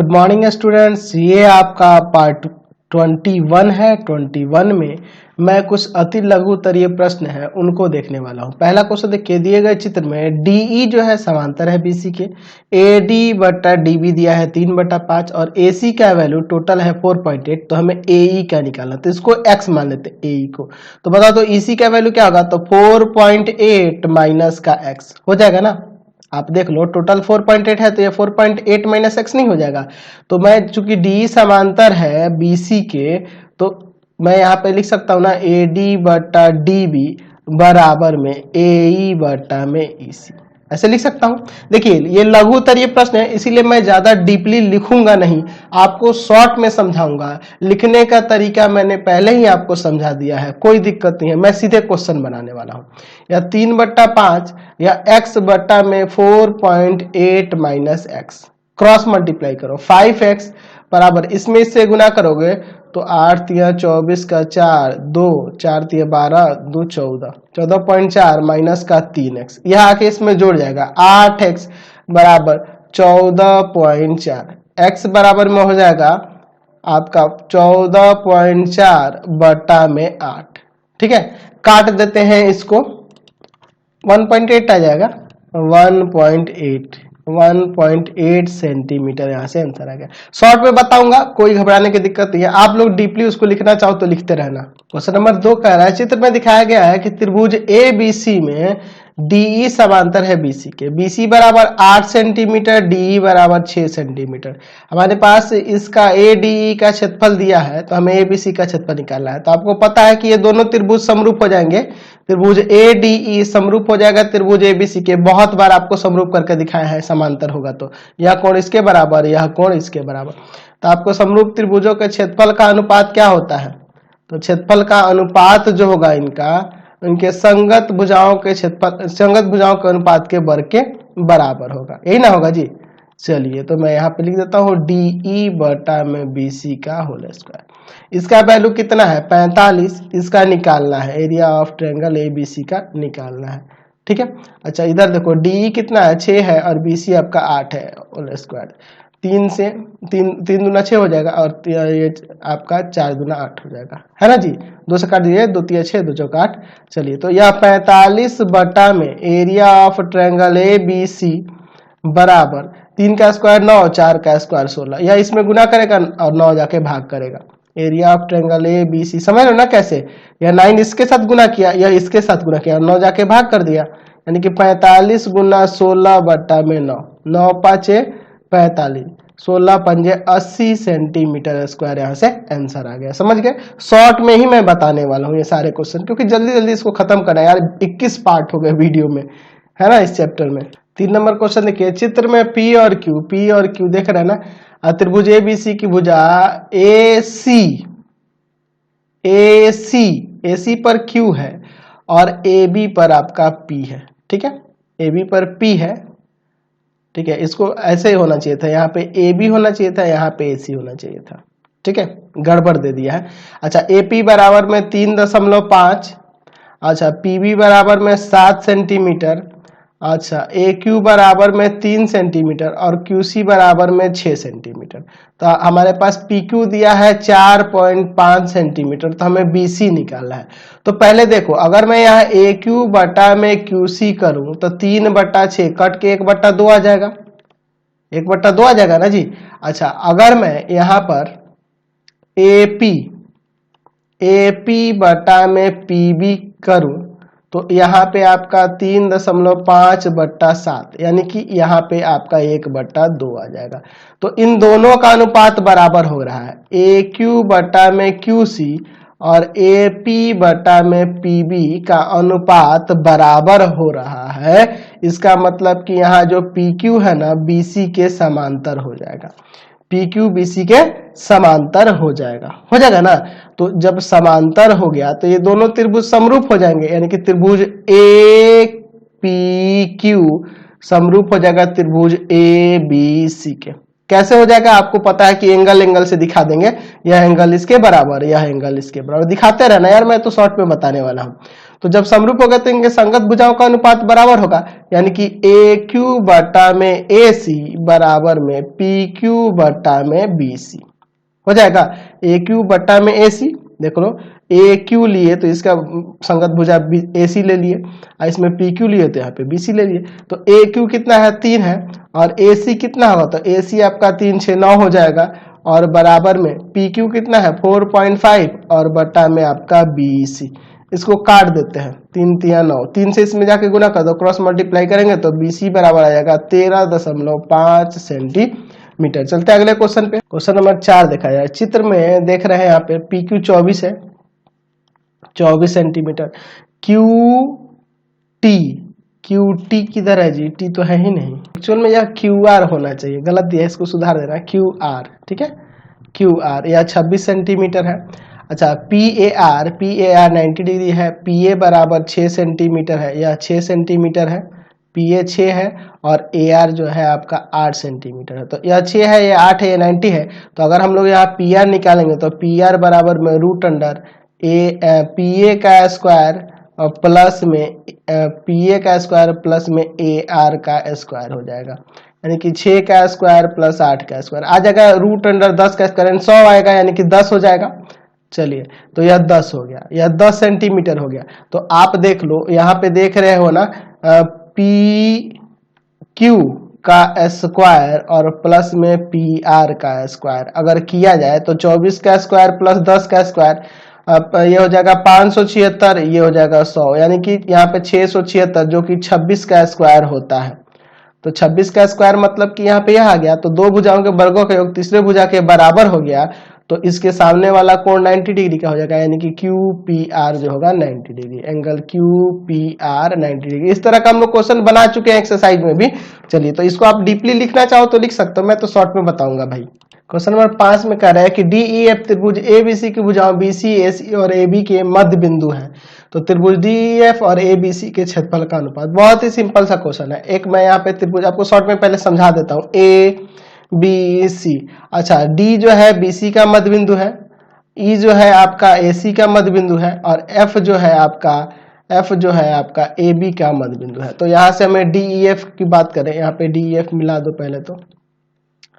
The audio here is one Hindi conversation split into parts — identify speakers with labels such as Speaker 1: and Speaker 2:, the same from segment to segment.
Speaker 1: गुड मॉर्निंग स्टूडेंट्स, ये आपका पार्ट 21 है। 21 में मैं कुछ अति लघु उत्तरीय प्रश्न है उनको देखने वाला हूँ। पहला क्वेश्चन देखिए, दिए गए चित्र में डीई जो है समांतर है बीसी के, एडी बटा डीबी दिया है 3/5 और एसी का वैल्यू टोटल है 4.8। तो हमें एई का निकालना, तो इसको एक्स मान लेते हैं एई को। तो बताओ तो ईसी का वैल्यू क्या होगा, तो 4.8 माइनस का एक्स हो जाएगा ना। आप देख लो, टोटल 4.8 है तो ये 4.8 माइनस एक्स नहीं हो जाएगा। तो मैं चूंकि डी समांतर है बीसी के, तो मैं यहाँ पे लिख सकता हूँ ना ए डी बटा डी बी बराबर में ए बटा में ईसी, ऐसे लिख सकता हूँ। देखिए ये लघु उत्तरीय प्रश्न है, इसीलिए मैं ज्यादा डीपली लिखूंगा नहीं, आपको शॉर्ट में समझाऊंगा। लिखने का तरीका मैंने पहले ही आपको समझा दिया है, कोई दिक्कत नहीं है। मैं सीधे क्वेश्चन बनाने वाला हूँ। या 3/5 या x बटा में 4.8 माइनस एक्स, क्रॉस मल्टीप्लाई करो। 5x बराबर इसमें इससे गुना करोगे तो 8 तिया 24 का 4, 2 4 तिया 12, 2 14, 14.4 माइनस का 3x, यह आके इसमें जोड़ जाएगा। 8x बराबर 14.4, x बराबर में हो जाएगा आपका 14.4 बटा में 8। ठीक है, काट देते हैं इसको, 1.8 आ जाएगा। 1.8 सेंटीमीटर, यहाँ से आंसर आ गया। शॉर्ट में बताऊंगा, कोई घबराने की दिक्कत नहीं है। आप लोग डीपली उसको लिखना चाहो तो लिखते रहना। क्वेश्चन नंबर 2 कह रहा है, चित्र में दिखाया गया है कि त्रिभुज ए बी सी में डीई समांतर है बीसी के। बीसी बराबर 8 सेंटीमीटर, डीई बराबर 6 सेंटीमीटर। हमारे पास इसका ए डीई का क्षेत्रफल दिया है, तो हमें ए बी सी का क्षेत्रफल निकालना है। तो आपको पता है कि ये दोनों त्रिभुज समरूप हो जाएंगे। त्रिभुज ए डी समरूप हो जाएगा त्रिभुज एबीसी के। बहुत बार आपको समरूप करके दिखाया है, समांतर होगा तो यह कोण इसके बराबर, यह कोण इसके बराबर। तो आपको समरूप त्रिभुजों के क्षेत्रफल का अनुपात क्या होता है, तो क्षेत्रफल का अनुपात जो होगा इनका, इनके संगत भुजाओं के क्षेत्रफल, संगत भुजाओं के अनुपात के वर्ग के बराबर होगा, यही ना होगा जी। चलिए तो मैं यहाँ पे लिख देता हूँ डीई बटा में बीसी का होल स्क्वायर। इसका वैल्यू कितना है 45, इसका निकालना है, एरिया ऑफ ट्रायंगल एबीसी का निकालना है। ठीक है, अच्छा इधर देखो डीई कितना है 6 है और बीसी आपका 8 है होल स्क्वायर। 3 से 3 दूना 6 हो जाएगा और ये आपका 4 दूना 8 हो जाएगा, है ना जी। 2 से काट दीजिए, 2 तिया 6, 2 चौका 8। चलिए तो यह 45 बटा में एरिया ऑफ ट्रायंगल एबीसी बराबर 3 का स्क्वायर 9, 4 का स्क्वायर 16, या इसमें गुना करेगा और 9 जाके भाग करेगा। Area of triangle A B C, समझ लो ना कैसे, या 9 इसके साथ गुना किया या इसके साथ गुना किया, 9 जाके भाग कर दिया, यानी कि 45 गुना 16 बटा में 9, 9 5 45, 16 पंजे 80 सेंटीमीटर स्क्वायर, यहाँ से आंसर आ गया। समझ गए, शॉर्ट में ही मैं बताने वाला हूँ ये सारे क्वेश्चन, क्योंकि जल्दी जल्दी इसको खत्म करना है यार। 21 पार्ट हो गए वीडियो में, है ना, इस चैप्टर में। 3 नंबर क्वेश्चन देखिए, चित्र में पी और क्यू देख रहे हैं ना। त्रिभुज एबीसी की भुजा एसी पर क्यू है और एबी पर आपका पी है। ठीक है, एबी पर पी है। ठीक है, इसको ऐसे ही होना चाहिए था, यहाँ पे एबी होना चाहिए था, यहाँ पे एसी होना चाहिए था। ठीक है, गड़बड़ दे दिया है। अच्छा, एपी बराबर में 3.5, अच्छा पीबी बराबर में 7 सेंटीमीटर, अच्छा ए क्यू बराबर में 3 सेंटीमीटर और क्यूसी बराबर में 6 सेंटीमीटर। तो हमारे पास पी क्यू दिया है 4.5 सेंटीमीटर, तो हमें बीसी निकालना है। तो पहले देखो, अगर मैं यहाँ ए क्यू बटा में क्यूसी करूं तो 3/6 कट के 1/2 आ जाएगा, 1/2 आ जाएगा ना जी। अच्छा, अगर मैं यहाँ पर एपी बटा में पीबी करूं तो यहाँ पे आपका 3.5/7, यानी कि यहाँ पे आपका 1/2 आ जाएगा। तो इन दोनों का अनुपात बराबर हो रहा है, ए क्यू बटा में क्यूसी और ए पी बटा में पीबी का अनुपात बराबर हो रहा है। इसका मतलब कि यहाँ जो पी क्यू है ना बीसी के समांतर हो जाएगा, पी क्यू बीसी के समांतर हो जाएगा ना। तो जब समांतर हो गया तो ये दोनों त्रिभुज समरूप हो जाएंगे, यानी कि त्रिभुज ए पी क्यू समरूप हो जाएगा त्रिभुज ए बी सी के। कैसे हो जाएगा, आपको पता है कि एंगल से दिखा देंगे, यह एंगल इसके बराबर, यह एंगल इसके बराबर, दिखाते रहना यार, मैं तो शॉर्ट में बताने वाला हूं। तो जब समरूप होगा तो इनके संगत भुजाओं का अनुपात बराबर होगा, यानी कि ए क्यू बटा में ए सी बराबर में पी क्यू बटा में बी सी हो जाएगा। ए क्यू बटा में ए सी, देख लो ए क्यू लिए तो इसका संगत भुजा ए सी ले लिए, और इसमें पी क्यू लिए तो यहाँ पे बी सी ले लिए। तो ए क्यू कितना है 3 है, और ए सी कितना होगा, तो ए सी आपका 3 6 9 हो जाएगा, और बराबर में पी क्यू कितना है 4.5 और बटा में आपका बी सी। इसको काट देते हैं, 3 3 9, 3 से इसमें जाके गुना कर दो, क्रॉस मल्टीप्लाई करेंगे तो बी सी बराबर आ जाएगा 13.5 सेंटीमीटर। चलते हैं अगले क्वेश्चन पे। क्वेश्चन नंबर 4 देखा जाए। चित्र में देख रहे हैं यहाँ पे पी क्यू 24 है, 24 सेंटीमीटर। क्यू टी किधर है जी, टी तो है ही नहीं, एक्चुअल में यह क्यू आर होना चाहिए, गलत दिया है, इसको सुधार देना, क्यू आर, ठीक है, क्यू आर। यह 26 सेंटीमीटर है। अच्छा पी ए आर 90 डिग्री है, पी ए बराबर 6 सेंटीमीटर है, यह 6 सेंटीमीटर है, पी ए 6 है, और ए आर जो है आपका 8 सेंटीमीटर है। तो यह 6 है, यह 8 है, यह 90 है। तो अगर हम लोग यहाँ पी आर निकालेंगे तो पी आर बराबर में रूट अंडर पी ए का स्क्वायर और प्लस में पी ए का स्क्वायर प्लस में ए आर का स्क्वायर हो जाएगा, यानी कि 6 का स्क्वायर प्लस 8 का स्क्वायर आ जाएगा, रूट अंडर 10 का स्क्वायर 100 आएगा, यानी कि 10 हो जाएगा। चलिए तो यह 10 हो गया, यह 10 सेंटीमीटर हो गया। तो आप देख लो यहाँ पे देख रहे हो ना, पी क्यू का स्क्वायर और प्लस में पी आर का स्क्वायर अगर किया जाए तो 24 का स्क्वायर प्लस 10 का स्क्वायर, ये हो जाएगा 576, ये हो जाएगा 100, यानी कि यहाँ पे 676 जो कि 26 का स्क्वायर होता है। तो 26 का स्क्वायर मतलब कि यहाँ पे यह आ गया, तो दो भुजाओं के वर्गों का योग तीसरे भुजा के बराबर हो गया, तो इसके सामने वाला कोण 90 डिग्री का हो जाएगा, यानी कि क्यू पी आर जो होगा 90 degree, angle Q P R 90 degree. इस तरह का हम लोग क्वेश्चन बना चुके हैं एक्सरसाइज में भी। चलिए तो इसको आप डीपली लिखना चाहो तो लिख सकते हो, मैं तो शॉर्ट में बताऊंगा भाई। क्वेश्चन नंबर 5 में कह रहा है कि डी ई एफ त्रिभुज ए बी सी की भुजाओं बी सी ए सी और ए बी के मध्य बिंदु है, तो त्रिभुज डी ई एफ और ए बी सी के क्षेत्रफल का अनुपात। बहुत ही सिंपल सा क्वेश्चन है। एक मैं यहाँ पे त्रिभुज आपको शॉर्ट में पहले समझा देता हूँ, ए बी सी। अच्छा डी जो है बी सी का मध्य बिंदु है, ई जो है आपका ए सी का मध्य बिंदु है, और एफ जो है आपका ए बी का मध्य बिंदु है। तो यहाँ से हमें डी ई एफ की बात करें, यहाँ पे डी ई एफ मिला दो पहले तो,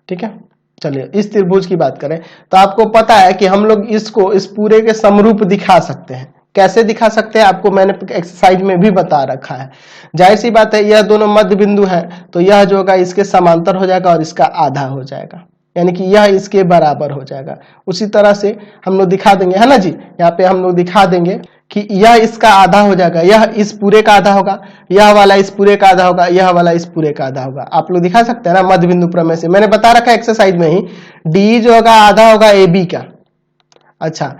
Speaker 1: ठीक है। चलिए इस त्रिभुज की बात करें तो आपको पता है कि हम लोग इसको इस पूरे के समरूप दिखा सकते हैं। कैसे दिखा सकते हैं आपको मैंने एक्सरसाइज में भी बता रखा है। जाहिर सी बात है यह दोनों मध्य बिंदु हैं, तो यह जो होगा इसके समांतर हो जाएगा और इसका आधा हो जाएगा, यानी कि यह इसके बराबर हो जाएगा। उसी तरह से हम लोग दिखा देंगे, है ना जी, यहाँ पे हम लोग दिखा देंगे कि यह इसका आधा हो जाएगा, यह इस पूरे का आधा होगा, यह वाला इस पूरे का आधा होगा, यह वाला इस पूरे का आधा होगा। आप लोग दिखा सकते हैं ना मध्य बिंदु प्रमेय से, मैंने बता रखा है एक्सरसाइज में ही। डी जो होगा आधा होगा ए बी का, अच्छा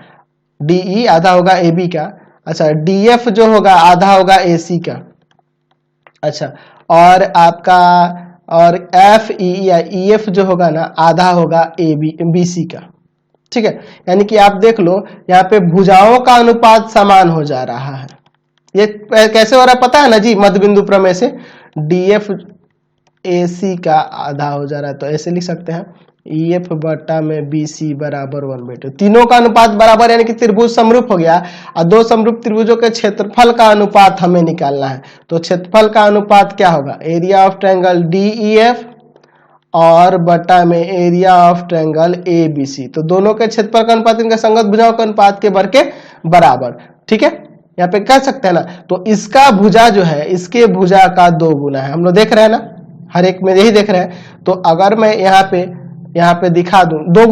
Speaker 1: डी आधा होगा ए बी का, अच्छा डी एफ जो होगा आधा होगा ए सी का, अच्छा और आपका और एफ ई या ई एफ जो होगा ना आधा होगा ए बी सी का, ठीक है। यानी कि आप देख लो यहाँ पे भुजाओं का अनुपात समान हो जा रहा है। ये कैसे हो रहा है पता है ना जी, मध्य बिंदु प्रमेय से डी एफ ए सी का आधा हो जा रहा है, तो ऐसे लिख सकते हैं ई एफ बटा में बी सी बराबर 1/2। तीनों का अनुपात बराबर, यानी कि त्रिभुज समरूप हो गया। और दो समरूप त्रिभुजों के क्षेत्रफल का अनुपात हमें निकालना है, तो क्षेत्रफल का अनुपात क्या होगा, area of triangle D E F और बटा में area of triangle A B C. तो दोनों के क्षेत्रफल का अनुपात इनका संगत भुजाओं के अनुपात के वर्ग के बराबर, ठीक है। यहाँ पे कह सकते हैं ना, तो इसका भुजा जो है इसके भुजा का 2 गुना है, हम लोग देख रहे हैं ना, हर एक में यही देख रहे हैं। तो अगर मैं यहाँ पे दिखा दूं 2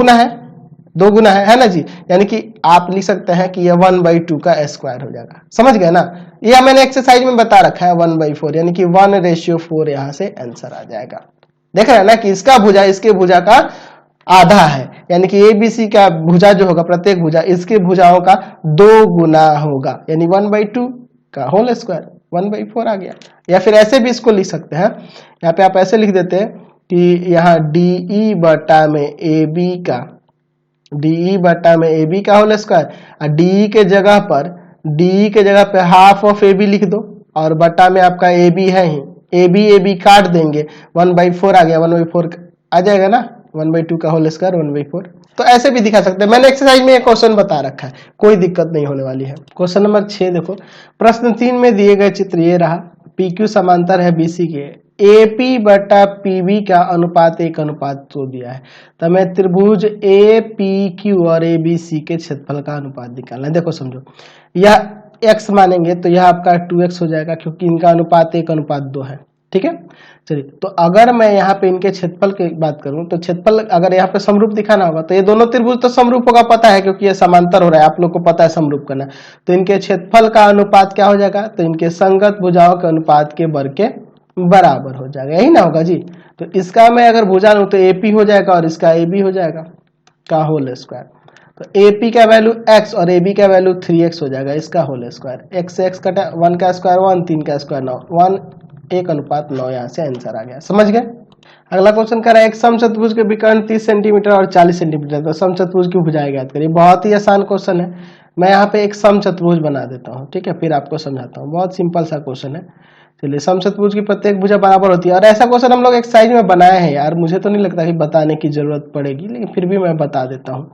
Speaker 1: गुना है ना जी, यानी कि आप लिख सकते हैं कि यह 1/2 का स्क्वायर हो जाएगा। समझ गए ना, यह मैंने एक्सरसाइज में बता रखा है 1/4, यानी कि 1:4 यहाँ से आंसर आ जाएगा। देख रहे हैं ना कि इसका भुजा इसके भुजा का आधा है, यानी कि ए बी सी का भुजा जो होगा प्रत्येक भुजा इसके भुजाओं का 2 गुना होगा, यानी 1/2 का होल स्क्वायर 1/4 आ गया। या फिर ऐसे भी इसको लिख सकते हैं, यहाँ पे आप ऐसे लिख देते हैं कि यहाँ डी बटा में ए बी का होल स्क्वायर, और डी के जगह पे हाफ ऑफ ए बी लिख दो, और बटा में आपका ए बी है ही, ए बी काट देंगे 1/4 आ गया, 1/4 आ जाएगा ना, 1/2 का होल स्क्वायर 1/4। तो ऐसे भी दिखा सकते हैं। मैंने एक्सरसाइज में एक क्वेश्चन बता रखा है, कोई दिक्कत नहीं होने वाली है। क्वेश्चन नंबर 6 देखो, प्रश्न 3 में दिए गए चित्र ये रहा, PQ समांतर है BC के, AP बटा PB का अनुपात 1:2 दिया है। तो हमें त्रिभुज APQ और ABC के क्षेत्रफल का अनुपात निकालना है। देखो समझो, यह x मानेंगे तो यह आपका 2x हो जाएगा, क्योंकि इनका अनुपात 1:2 है। ठीक है, चलिए, तो अगर मैं यहाँ पे इनके क्षेत्रफल की बात करूं तो क्षेत्रफल अगर यहाँ पे समरूप दिखाना होगा तो ये दोनों त्रिभुज तो समरूप होगा, पता है, क्योंकि ये समांतर हो रहा है, आप लोग को पता है समरूप करना। तो इनके क्षेत्रफल का अनुपात क्या हो जाएगा, तो इनके संगत भुजाओं के अनुपात के वर्ग के बराबर हो जाएगा, यही ना होगा जी। तो इसका मैं अगर भुजा लूं तो AP हो जाएगा और इसका AB हो जाएगा का होल स्क्वायर। तो AP का वैल्यू x और AB का वैल्यू 3x हो जाएगा, इसका होल स्क्वायर। x से x कटा, 1 का स्क्वायर 1, 3 का स्क्वायर 9, 1:9, यहाँ से आंसर आ गया। समझ गए। अगला क्वेश्चन कर रहा है, एक समचतुर्भुज के विकर्ण 30 सेंटीमीटर और 40 सेंटीमीटर, तो समचतुर्भुज की भुजाएं ज्ञात करिए। बहुत ही आसान क्वेश्चन है, मैं यहाँ पे एक समचतुर्भुज बना देता हूँ, ठीक है, फिर आपको समझाता हूँ। बहुत सिंपल सा क्वेश्चन है। चलिए, समचतुर्भुज की प्रत्येक भुजा बराबर होती है, और ऐसा क्वेश्चन हम लोग एक्सरसाइज में बनाए हैं यार, मुझे तो नहीं लगता कि बताने की जरूरत पड़ेगी, लेकिन फिर भी मैं बता देता हूँ।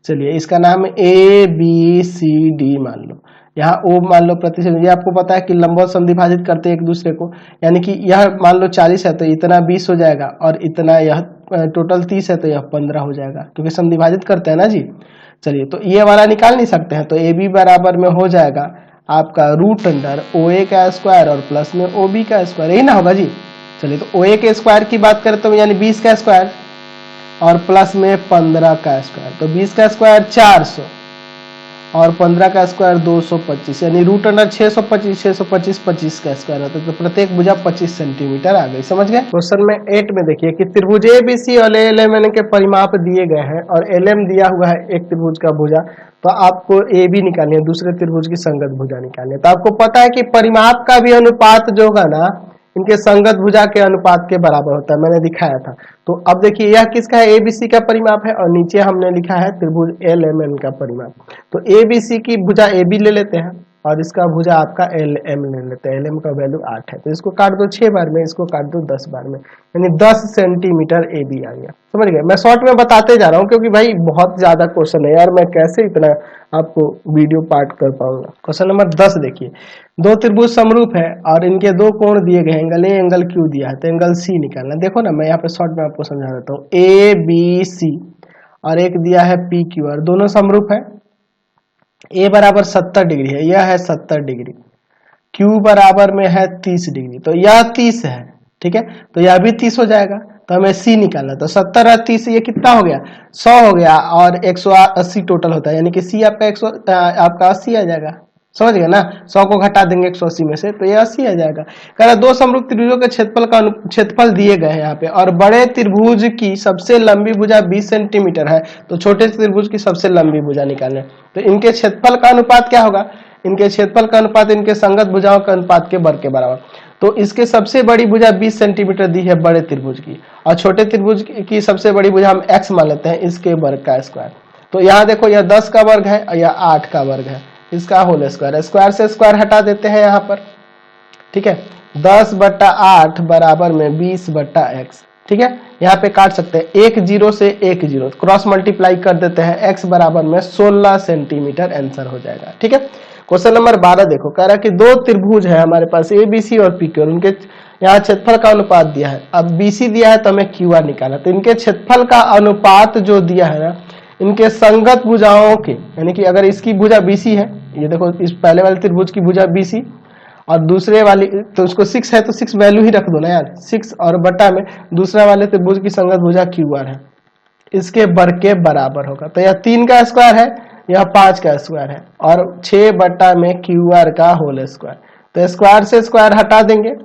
Speaker 1: चलिए, इसका नाम ABCD मान लो, यहाँ O मान लो प्रतिशत, ये आपको पता है कि लंबवत समद्विभाजित करते हैं एक दूसरे को, यानी कि यह मान लो 40 है तो इतना 20 हो जाएगा, और इतना यह टोटल 30 है तो यह 15 हो जाएगा, क्योंकि समद्विभाजित करते हैं ना जी। चलिए, तो ये वाला निकाल नहीं सकते हैं, तो AB बराबर में हो जाएगा आपका √अंडर OA का स्क्वायर और प्लस में OB का स्क्वायर, यही ना होगा जी। चलिए, तो OA के स्क्वायर की बात करें तो यानी 20 का स्क्वायर और प्लस में 15 का स्क्वायर, तो 20 का स्क्वायर 400 और 15 का स्क्वायर 225, यानी √अंडर 625, 625 25 का स्क्वायर होता है, तो प्रत्येक भुजा 25 सेंटीमीटर आ गई। समझ गए। क्वेश्चन में 8 में देखिए कि त्रिभुज ABC और LMN के परिमाप दिए गए हैं और LM दिया हुआ है एक त्रिभुज का भुजा, तो आपको AB निकालनी है, दूसरे त्रिभुज की संगत भुजा निकालनी है। तो आपको पता है कि परिमाप का भी अनुपात जो होगा ना, इनके संगत भुजा के अनुपात के बराबर होता है, मैंने दिखाया था। तो अब देखिए, यह किसका है, ABC का परिमाप है, और नीचे हमने लिखा है त्रिभुज LMN का परिमाप। तो ABC की भुजा AB ले लेते हैं और इसका भुजा आपका LM ले लेते हैं। LM का वैल्यू 8 है, तो इसको काट दो 6 बार में, इसको काट दो 10 बार में, यानी 10 सेंटीमीटर AB आ गया। समझ गए। मैं शॉर्ट में बताते जा रहा हूँ, क्योंकि भाई बहुत ज्यादा क्वेश्चन है यार, मैं कैसे इतना आपको वीडियो पार्ट कर पाऊंगा। क्वेश्चन नंबर 10 देखिए, दो त्रिभुज समरूप है और इनके दो कोण दिए गए, एंगल A एंगल Q दिया है, तो एंगल C निकालना। देखो ना, मैं यहाँ पे शॉर्ट में आपको समझा देता हूँ। ABC और एक दिया है PQ, और दोनों समरूप है। A बराबर 70 डिग्री है, यह है 70 डिग्री, Q बराबर में है 30 डिग्री, तो यह 30 है, ठीक है, तो यह भी 30 हो जाएगा। तो हमें C निकालना, तो 70 और 30 ये कितना हो गया, 100 हो गया, और 180 टोटल होता है, यानी कि C आपका 80 आ जाएगा। समझ गए ना, 100 को घटा देंगे 180 में से, तो ये 80 आ जाएगा। कह रहा दो समरूप त्रिभुजों के क्षेत्रफल दिए गए हैं यहाँ पे, और बड़े त्रिभुज की सबसे लंबी भुजा 20 सेंटीमीटर है, तो छोटे त्रिभुज की सबसे लंबी भुजा निकालें। तो इनके क्षेत्रफल का अनुपात क्या होगा, इनके क्षेत्रफल का अनुपात इनके संगत भुजाओं के अनुपात के वर्ग के बराबर। तो इसके सबसे बड़ी भुजा 20 सेंटीमीटर दी है बड़े त्रिभुज की, और छोटे त्रिभुज की सबसे बड़ी भुजा हम x मान लेते हैं, इसके वर्ग का स्क्वायर। तो यहाँ देखो, यह 10 का वर्ग है और यह 8 का वर्ग है, इसका होल स्क्वायर। स्क्वायर से स्क्वायर हटा देते हैं यहाँ पर, ठीक है, 10/8 बराबर में 20/x, ठीक है, यहाँ पे काट सकते हैं, 1 0 से 1 0 क्रॉस मल्टीप्लाई कर देते हैं, x बराबर में 16 सेंटीमीटर आंसर हो जाएगा। ठीक है। क्वेश्चन नंबर 12 देखो, कह रहा है कि दो त्रिभुज है हमारे पास ABC और PQ, और उनके यहाँ क्षेत्रफल का अनुपात दिया है। अब BC दिया है तो हमें QR निकालना, तो इनके क्षेत्रफल का अनुपात जो दिया है ना, इनके संगत भुजाओं के, यानी कि अगर इसकी भुजा BC है, ये देखो इस पहले वाले त्रिभुज की भुजा BC, और दूसरे वाली तो उसको 6 है तो 6 वैल्यू ही रख दो ना यार, 6 और बटा में दूसरा वाले त्रिभुज की संगत भुजा QR है, इसके वर्ग के बराबर होगा। तो यह 3 का स्क्वायर है, यह 5 का स्क्वायर है, और 6 बटा में QR का होल स्क्वायर। तो स्क्वायर से स्क्वायर हटा देंगे।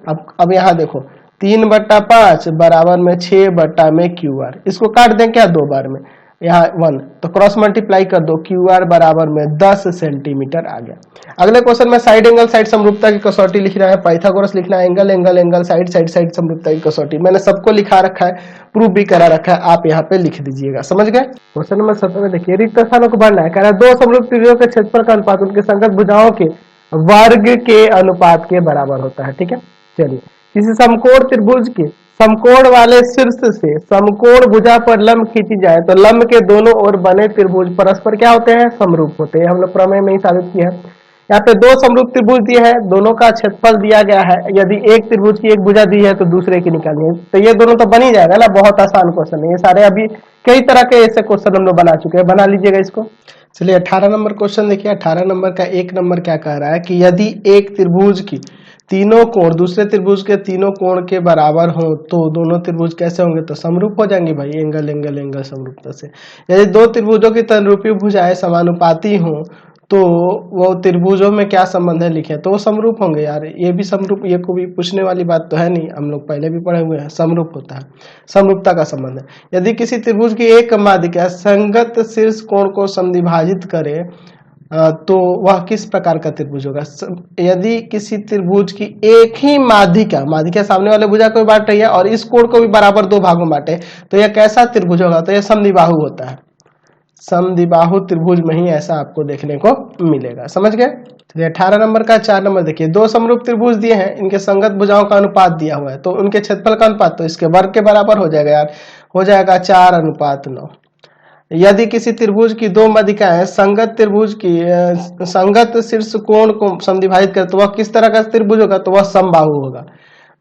Speaker 1: अब यहाँ देखो, 3/5 बराबर में 6 बटा में QR, इसको काट दें क्या 2 बार में, यहाँ 1, तो क्रॉस मल्टीप्लाई कर दो, QR बराबर में 10 सेंटीमीटर आ गया। अगले क्वेश्चन में साइड एंगल साइड समरूपता की कसौटी लिखना है, पाइथागोरस लिखना है, angle angle angle side side side समरूपता की कसौटी, मैंने सबको लिखा रखा है, प्रूफ भी करा रखा है, आप यहाँ पे लिख दीजिएगा। समझ गए। क्वेश्चन नंबर 17 में देखिए, रिक्त स्थानों को भरना है, कह रहा है दो समरूप त्रिभुजों के क्षेत्रफल का अनुपात उनके संगत भुजाओं के वर्ग के अनुपात के बराबर होता है। ठीक है, चलिए किसी समकोण त्रिभुज के समकोण वाले शीर्ष से समकोण भुजा पर लंब खींची जाए तो लंब के दोनों ओर बने त्रिभुज परस्पर क्या होते हैं, समरूप होते हैं। हम लोग प्रमेय में ही साबित किया है। यहाँ पे दो समरूप त्रिभुज दिए हैं, दोनों का क्षेत्रफल दिया गया है। यदि एक त्रिभुज की एक भुजा दी है तो दूसरे की निकालनी है, तो ये दोनों तो बन ही जाएगा ना। बहुत आसान क्वेश्चन है ये सारे, अभी कई तरह के ऐसे क्वेश्चन हम लोग बना चुके हैं, बना लीजिएगा इसको। चलिए 18 नंबर क्वेश्चन देखिए। 18 नंबर का 1 नंबर क्या कह रहा है कि यदि एक त्रिभुज की तीनों कोण दूसरे त्रिभुज के तीनों कोण के बराबर हो तो दोनों त्रिभुज कैसे होंगे, तो समरूप हो जाएंगे भाई, एंगल एंगल एंगल समरूपता से। यदि दो त्रिभुजों की तलरूपी भुजाएं समानुपाती हो तो वो त्रिभुजों में क्या संबंध है लिखे, तो वो समरूप होंगे यार। ये भी समरूप, ये को भी पूछने वाली बात तो है नहीं, हम लोग पहले भी पढ़े हुए हैं, समरूप होता है, समरूपता का संबंध है। यदि किसी त्रिभुज की एक माध्यिका संगत शीर्ष कोण को समद्विभाजित करे तो वह किस प्रकार का त्रिभुज होगा। यदि किसी त्रिभुज की एक ही माध्यिका सामने वाले भुजा को भी बांट रही है और इस कोण को भी बराबर दो भागों में बांटे तो यह कैसा त्रिभुज होगा, तो यह समद्विबाहु होता है। समद्विबाहु त्रिभुज में ही ऐसा आपको देखने को मिलेगा, समझ गए। चलिए 18 नंबर का 4 नंबर देखिए। दो समरूप त्रिभुज दिए हैं, इनके संगत भुजाओं का अनुपात दिया हुआ है, तो उनके क्षेत्रफल का अनुपात तो इसके वर्ग के बराबर हो जाएगा यार, हो जाएगा 4:9। यदि किसी त्रिभुज की दो माध्यिकाएं संगत त्रिभुज की संगत शीर्ष कोण को समद्विभाजित करे तो वह किस तरह का त्रिभुज होगा, तो वह समबाहु होगा।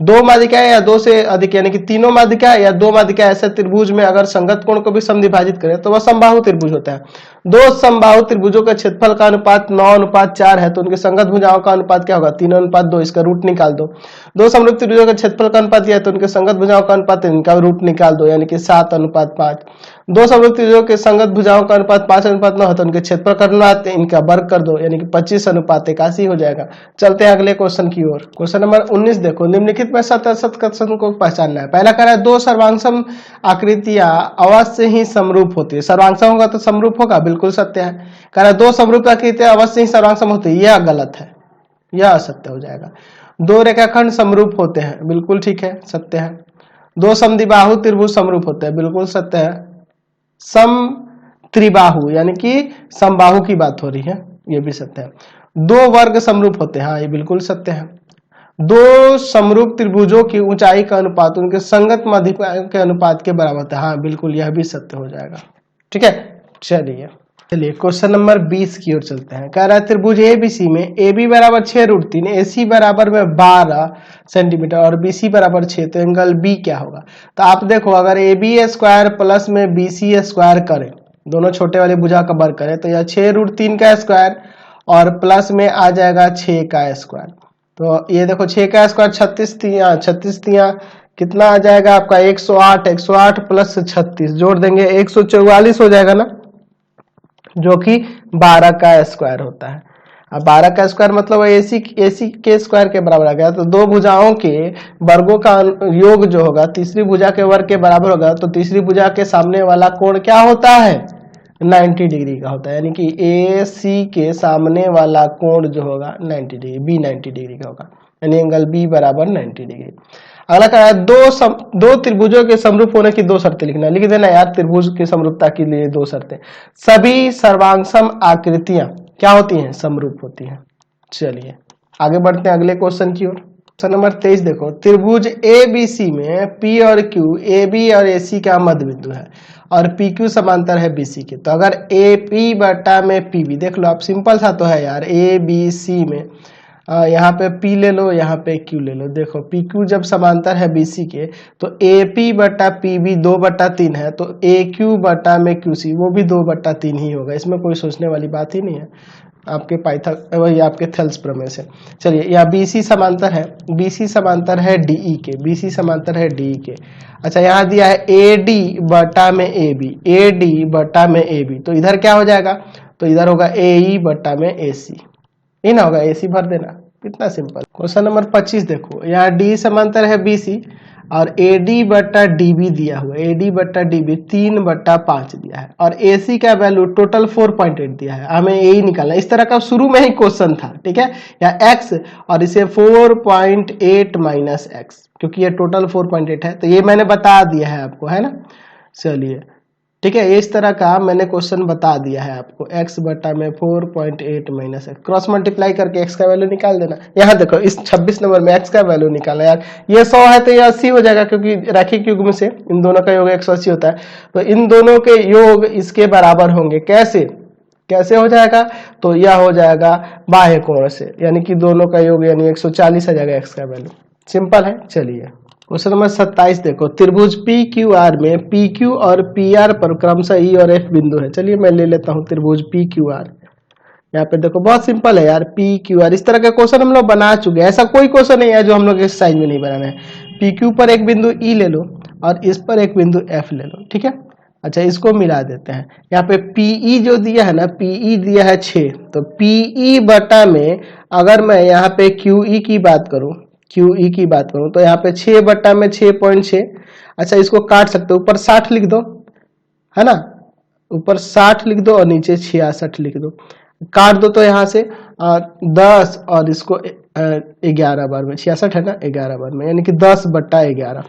Speaker 1: दो माध्यिकाएं या दो से अधिक यानी कि तीनों माध्यिकाएं या दो माध्यिकाएं ऐसे त्रिभुज में अगर संगत कोण को भी समद्विभाजित करे तो वह समबाहु त्रिभुज होता है। दो समबाहु त्रिभुजों के क्षेत्रफल का अनुपात 9:4 है तो उनके संगत भुजाओं का अनुपात क्या होगा, 3:2, इसका रूट निकाल दो। दो समरूप त्रिभुजों के क्षेत्रफल का अनुपात दिया है तो उनके संगत भुजाओं का अनुपात, इनका रूट निकाल दो, यानी कि 7:5। दो समरूप त्रिभुजों के संगत भुजाओं का अनुपात 5:9 है तो उनके क्षेत्रफल का अनुपात इनका वर्ग कर दो, यानी कि 25:81 हो जाएगा। चलते हैं अगले क्वेश्चन की ओर। क्वेश्चन नंबर 19 देखो। निम्नलिखित में सत्य असत्य कथन को पहचानना है। पहला कह रहा है दो सर्वांगसम आकृतियां अवश्य ही समरूप होती है। सर्वांगसम होगा तो समरूप होगा, बिल्कुल सत्य है। कह रहा है दो समरूप आकृतियां अवश्य ही सर्वांगसम होती है, यह गलत है, यह असत्य हो जाएगा। दो रेखाखंड समरूप होते हैं, बिल्कुल ठीक है, सत्य है। दो समद्विबाहु त्रिभुज समरूप होते हैं, बिल्कुल सत्य है। सम त्रिबाहु यानी कि समबाहु की बात हो रही है, यह भी सत्य है। दो वर्ग समरूप होते हैं, हाँ ये बिल्कुल सत्य है। दो समरूप त्रिभुजों की ऊंचाई का अनुपात उनके संगत माध्यिका के अनुपात के बराबर होता है, हाँ बिल्कुल यह भी सत्य हो जाएगा, ठीक है। चलिए क्वेश्चन नंबर 20 की ओर चलते हैं। कह रहा है त्रिभुज एबीसी में AB बराबर 6√3, AC बराबर में 12 सेंटीमीटर और BC बराबर 6, तो एंगल B क्या होगा। तो आप देखो अगर AB स्क्वायर प्लस में BC स्क्वायर करें, दोनों छोटे वाले भुजा का वर्ग करें तो यह 6√3 का स्क्वायर और प्लस में आ जाएगा 6 का स्क्वायर। तो ये देखो 6 का स्क्वायर 36 तिया कितना आ जाएगा आपका 108, 108 प्लस 36 जोड़ देंगे 144 हो जाएगा ना, जो कि 12 का स्क्वायर होता है। अब 12 का स्क्वायर मतलब AC के स्क्वायर के बराबर आ गया। तो दो भुजाओं के वर्गों का योग जो होगा तीसरी भुजा के वर्ग के बराबर होगा, तो तीसरी भुजा के सामने वाला कोण क्या होता है, 90 डिग्री का होता है, यानी कि AC के सामने वाला कोण जो होगा 90 डिग्री, B 90 डिग्री का होगा, यानी एंगल B बराबर 90 डिग्री। अगला कह रहा है दो त्रिभुजों के समरूप होने की दो शर्तें लिखना। लिख देना यार, त्रिभुज की समरूपता के लिए दो शर्तें। सभी सर्वांगसम आकृतियां क्या होती हैं, समरूप होती हैं। चलिए आगे बढ़ते हैं अगले क्वेश्चन की ओर। क्वेश्चन नंबर 23 देखो। त्रिभुज ABC में P और Q AB और AC का मध्य बिंदु है और PQ समांतर है BC के। तो अगर AP बटा में PB, देख लो आप, सिंपल सा तो है यार। ABC में यहाँ पे P ले लो, यहाँ पे Q ले लो। देखो PQ जब समांतर है BC के तो AP बटा PB 2/3 है, तो AQ बटा में QC वो भी 2/3 ही होगा। इसमें कोई सोचने वाली बात ही नहीं है, आपके वही आपके थेल्स प्रमेय से। चलिए यहाँ BC समांतर है, BC समांतर है DE के, BC समांतर है DE के। अच्छा यहाँ दिया है AD बटा में AB, AD बटा में AB, तो इधर क्या हो जाएगा, तो इधर होगा AE बटा में AC, ये ना होगा, AC भर देना, कितना सिंपल। क्वेश्चन नंबर 25 देखो। यहाँ D समांतर है BC और AD बटा DB दिया हुआ है, AD बटा DB 3/5 दिया है और AC का वैल्यू टोटल 4.8 दिया है, हमें यही निकालना। इस तरह का शुरू में ही क्वेश्चन था, ठीक है, या X और इसे 4.8 माइनस X, क्योंकि ये टोटल 4.8 है, तो ये मैंने बता दिया है आपको, है ना। चलिए ठीक है। इस तरह का मैंने क्वेश्चन बता दिया है आपको, x बटा में 4.8 माइनस एक्स, क्रॉस मल्टीप्लाई करके x का वैल्यू निकाल देना। यहाँ देखो इस 26 नंबर में x का वैल्यू निकालना यार, ये 100 है तो ये 80 हो जाएगा, क्योंकि रैखिक युग्म से इन दोनों का योग 180 होता है, तो इन दोनों के योग इसके बराबर होंगे। कैसे कैसे हो जाएगा, तो यह हो जाएगा बाह्य कोण से, यानी कि दोनों का योग यानी 140 आ जाएगा x का वैल्यू। सिंपल है। चलिए क्वेश्चन नंबर 27 देखो, त्रिभुज पी क्यू आर में पी क्यू और पी आर पर क्रमशः ई और एफ बिंदु है। चलिए मैं ले लेता हूं त्रिभुज पी क्यू आर। यहाँ पे देखो बहुत सिंपल है यार, पी क्यू आर, इस तरह का क्वेश्चन हम लोग बना चुके हैं, ऐसा कोई क्वेश्चन नहीं है जो हम लोग इस साइज में नहीं बनाना है। पी क्यू पर एक बिंदु ई ले लो और इस पर एक बिंदु एफ ले लो, ठीक है। अच्छा इसको मिला देते हैं, यहाँ पे पीई जो दिया है ना, पीई दिया है 6, तो पीई बटा में अगर मैं यहाँ पे क्यूई की बात करूं, क्यूई की बात करूं तो यहाँ पे 6 बटा में 6.6। अच्छा इसको काट सकते हो, ऊपर 60 लिख दो, है ना, ऊपर 60 लिख दो और नीचे 66 लिख दो, काट दो तो यहाँ से 10 और इसको 11 बार में, 66 है ना, 11 बार में, यानी कि 10 बटा 11,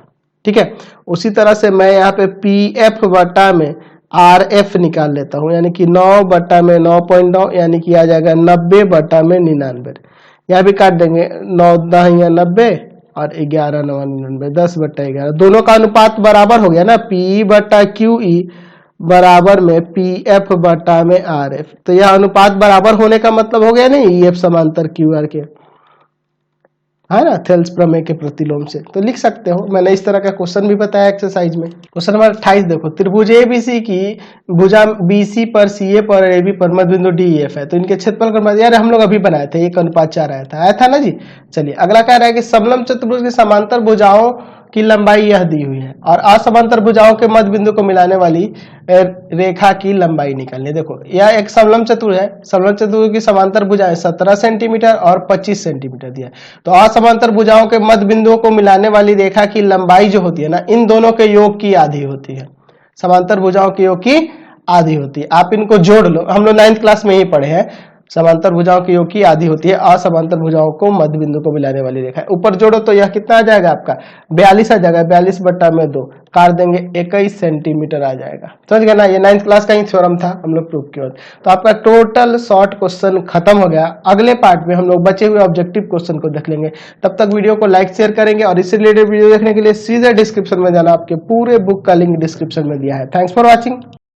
Speaker 1: ठीक है। उसी तरह से मैं यहाँ पे पी एफ बटा में आर एफ निकाल लेता हूँ, यानी कि 9 बटा में 9.9, यानी कि आ जाएगा 90 बटा में 99। यहाँ भी काट देंगे, 9 10 या 90 और 11 9 99, 10 बटा 11, दोनों का अनुपात बराबर हो गया ना, पी बटा क्यू ई बराबर में पी एफ बटा में आर एफ। तो यह अनुपात बराबर होने का मतलब हो गया नहीं, ई एफ समांतर क्यू आर के, है ना, थेल्स प्रमेय के प्रतिलोम से, तो लिख सकते हो। मैंने इस तरह का क्वेश्चन भी बताया एक्सरसाइज में। क्वेश्चन नंबर 28 देखो, त्रिभुज एबीसी की भुजा बीसी पर सीए पर एबी पर मध्य बिंदु डीएफ है, तो इनके क्षेत्रफल का अनुपात यार हम लोग अभी बनाए थे, 1:4 आया था ना जी। चलिए अगला कह रहा है कि समलंब चतुर्भुज की समांतर भुजाओं की लंबाई यह दी हुई है और असमांतर भुजाओं के मध्य बिंदु को मिलाने वाली रेखा की लंबाई निकालनी। देखो यह एक समलंब चतुर्भुज है, समलंब चतुर्भुज की समांतर भुजाएं 17 सेंटीमीटर और 25 सेंटीमीटर दिया है, तो असमांतर भुजाओं के मध्य बिंदुओं को मिलाने वाली रेखा की लंबाई जो होती है ना, इन दोनों के योग की आधी होती है, समांतर भुजाओं के योग की आधी होती है। आप इनको जोड़ लो, हम लोग 9th क्लास में ही पढ़े हैं, समांतर भुजाओं के योग की आधी होती है असमांतर भुजाओं को मध्य बिंदु को मिलाने वाली रेखा। ऊपर जोड़ो तो यह कितना आ जाएगा आपका 42 आ जाएगा, 42 बटा में 2 काट देंगे 21 सेंटीमीटर आ जाएगा। समझ गए ना, ये 9th क्लास का ही थ्योरम था, हम लोग प्रूव किया। तो आपका टोटल शॉर्ट क्वेश्चन खत्म हो गया। अगले पार्ट में हम लोग बचे हुए ऑब्जेक्टिव क्वेश्चन को देख लेंगे। तब तक वीडियो को लाइक शेयर करेंगे और इससे रिलेटेड वीडियो देखने के लिए सीधे डिस्क्रिप्शन में जाना, आपके पूरे बुक का लिंक डिस्क्रिप्शन में दिया है। Thanks for watching.